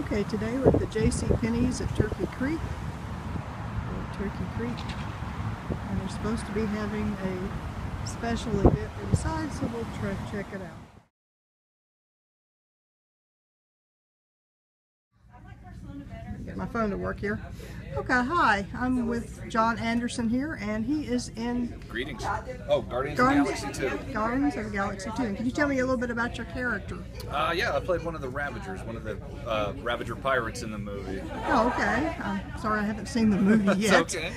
Okay, today we're at the jcpenny's at Turkey Creek, and they're supposed to be having a special event inside, so we'll try to check it out. Get my phone to work here. Okay, hi, I'm with John Anderson here, and he is in Greetings. Oh, Guardians of the Galaxy 2. Guardians of the Galaxy 2. And can you tell me a little bit about your character? Yeah, I played one of the Ravagers, one of the Ravager pirates in the movie. Oh, okay. I'm sorry I haven't seen the movie yet. It's okay.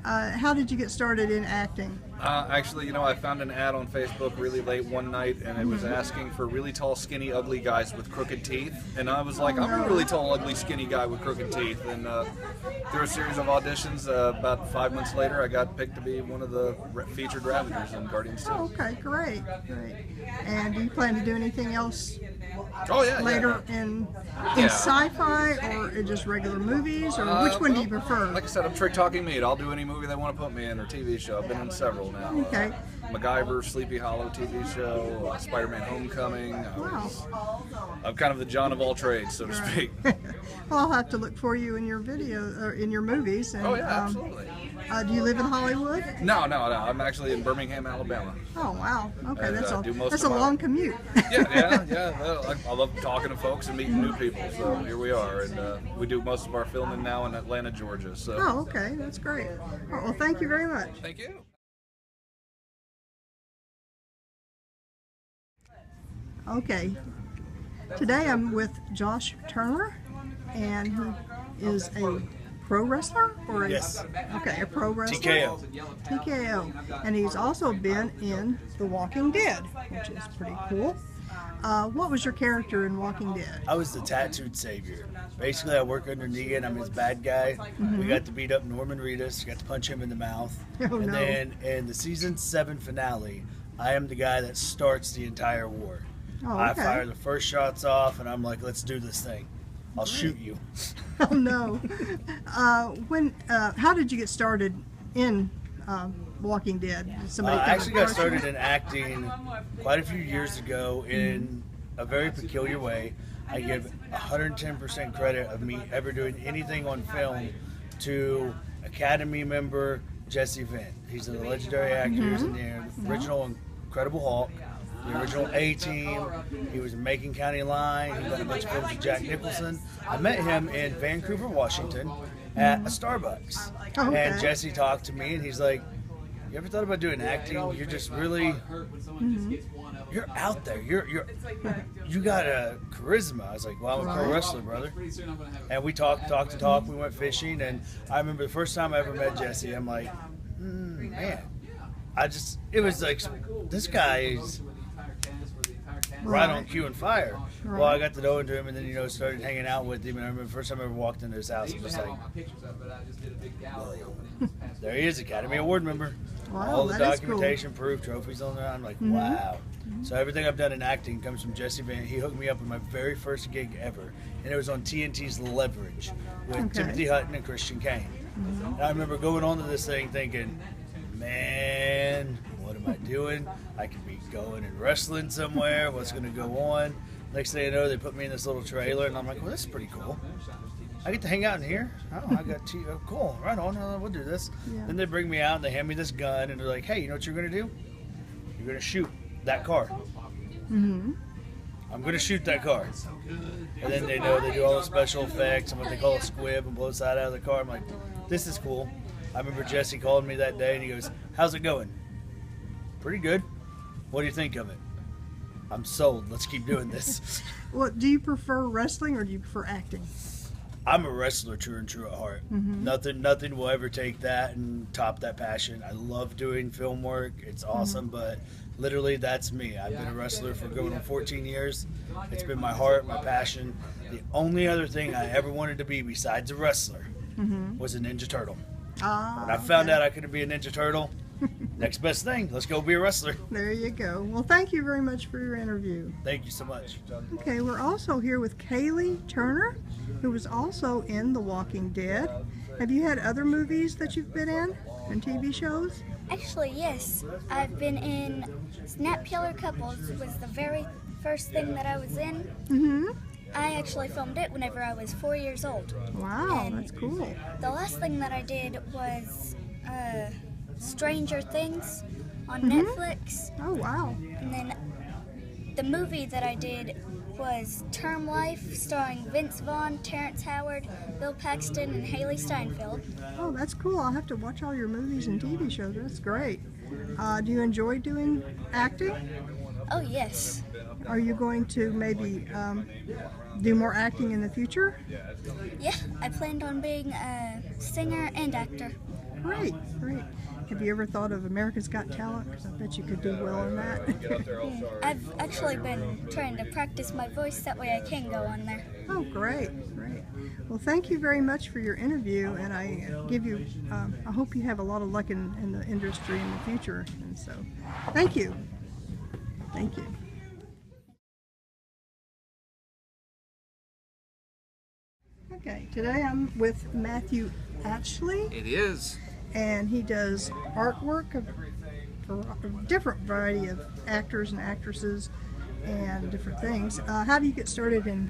How did you get started in acting? Actually, I found an ad on Facebook really late one night, and it was asking for really tall, skinny, ugly guys with crooked teeth. And I was like, I'm a really tall, ugly, skinny guy with crooked teeth. And through a series of auditions, about 5 months later, I got picked to be one of the featured Ravagers in Guardians 2. Oh, okay, great. And do you plan to do anything else later in sci-fi or just regular movies, or which one do you prefer? Like I said, I'm Trick Talking Meat. I'll do any movie they want to put me in or TV show. I've been in several now. Okay. MacGyver, Sleepy Hollow TV show, Spider-Man Homecoming. I'm kind of the John of all trades, so to speak. Well, I'll have to look for you in your video or in your movies. And, absolutely. Do you live in Hollywood? No. I'm actually in Birmingham, Alabama. Oh, wow. Okay, And, that's a long commute. Yeah. Well, I love talking to folks and meeting new people. So here we are, and we do most of our filming now in Atlanta, Georgia. So. Oh, okay, that's great. Well, thank you very much. Thank you. Okay, today I'm with Josh Turner, and he is a pro wrestler? Yes. Okay, a pro wrestler? TKO. And he's also been in The Walking Dead, which is pretty cool. What was your character in Walking Dead? I was the tattooed savior. Basically, I work under Negan. I'm his bad guy. We got to beat up Norman Reedus. Got to punch him in the mouth. Then in the season 7 finale, I am the guy that starts the entire war. Oh, I fire the first shots off, and I'm like, let's do this thing. I'll shoot you. Oh, no. How did you get started in Walking Dead? I actually got started in acting quite a few years ago in a very peculiar way. I give 110% credit of me ever doing anything on film to Academy member Jesse Venn. He's a legendary actor. He was in the original Incredible Hulk, the original A-Team. He was in Macon County Line. He's done a bunch of films with Jack Nicholson. I met him in Vancouver, Washington at a Starbucks. And Jesse talked to me, and he's like, you ever thought about doing acting? You're just really, you're out there. You got a charisma. I was like, well, I'm a pro wrestler, brother. And we talked. We went fishing, and I remember the first time I ever met Jesse, I'm like, man, it was like, this guy is right on cue and fire. Right. Well, I got to know him, and then started hanging out with him. And I remember the first time I ever walked into his house, I'm just like, there he is, Academy Award member. Wow, all the that is documentation, proof, trophies on there. I'm like, wow. So everything I've done in acting comes from Jesse Van. He hooked me up with my very first gig ever, and it was on TNT's Leverage with Timothy Hutton and Christian Kane. And I remember going onto this thing thinking, man, what am I doing? I could be going and wrestling somewhere. What's going to go on? Next thing you know, they put me in this little trailer, and I'm like, well, this is pretty cool. I get to hang out in here. Oh, I got tea. Oh, cool. Right on. We'll do this. Yeah. Then they bring me out and they hand me this gun and they're like, hey, you know what you're going to do? You're going to shoot that car. I'm going to shoot that car. And then they do all the special effects and what they call a squib and blow the side out of the car. I'm like, this is cool. I remember Jesse called me that day and he goes, how's it going? Pretty good. What do you think of it? I'm sold. Let's keep doing this. Well, do you prefer wrestling or do you prefer acting? I'm a wrestler true and true at heart. Nothing will ever take that and top that passion. I love doing film work. It's awesome, but literally that's me. I've been a wrestler for going on 14 years. It's been my heart, my passion. The only other thing I ever wanted to be besides a wrestler was a Ninja Turtle. When I found out I could be a Ninja Turtle, next best thing, let's go be a wrestler. There you go. Well, thank you very much for your interview. Thank you so much. Okay, we're also here with Kaylee Turner, who was also in The Walking Dead. Have you had other movies that you've been in and TV shows? Actually, yes. I've been in Snap Killer Couples, was the very first thing that I was in. I actually filmed it whenever I was 4 years old. Wow, And that's cool. the last thing that I did was Stranger Things on Netflix. Oh, wow. And then the movie that I did was Term Life, starring Vince Vaughn, Terrence Howard, Bill Paxton, and Haley Steinfeld. Oh, that's cool. I'll have to watch all your movies and TV shows. That's great. Do you enjoy doing acting? Oh, yes. Are you going to maybe do more acting in the future? Yeah, I planned on being a singer and actor. Great, great. Have you ever thought of America's Got Talent? Because I bet you could do well in that. I've actually been trying to practice my voice, that way I can go on there. Oh, great, great. Well, thank you very much for your interview, and I give you, I hope you have a lot of luck in the industry in the future. And so, thank you. Thank you. Okay, today I'm with Matthew Ashley. It is. And he does artwork for a different variety of actors and actresses and different things. How do you get started in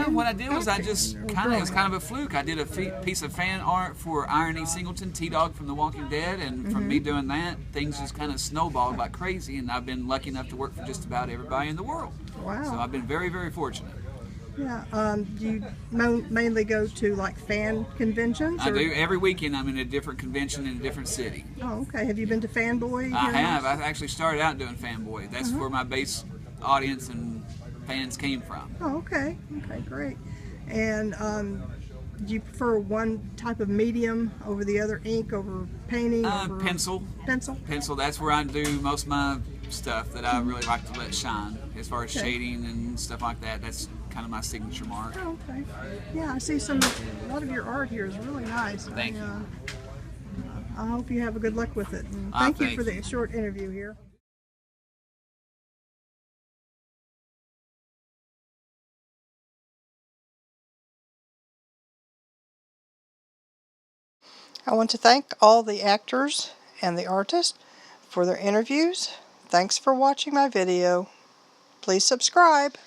What I did was I acting just or it was drawing? kind of a fluke. I did a piece of fan art for Iron E. Singleton, T-Dog from The Walking Dead, and from me doing that, things just kind of snowballed like crazy, and I've been lucky enough to work for just about everybody in the world. Wow. So I've been very, very fortunate. Yeah. Do you mainly go to like fan conventions? I or- do every weekend. I'm in a different convention in a different city. Oh, okay. Have you been to Fanboy? I here? have. I actually started out doing Fanboy. That's where my base audience and fans came from. Oh, okay. Okay, great. And do you prefer one type of medium over the other, ink over painting? Over Pencil. Pencil? Pencil, that's where I do most of my stuff that I really like to let shine. As far as shading and stuff like that, that's kind of my signature mark. Oh, okay. Yeah, I see a lot of your art here is really nice. Thank you. I hope you have a good luck with it. And thank you for the short interview here. I want to thank all the actors and the artists for their interviews. Thanks for watching my video. Please subscribe.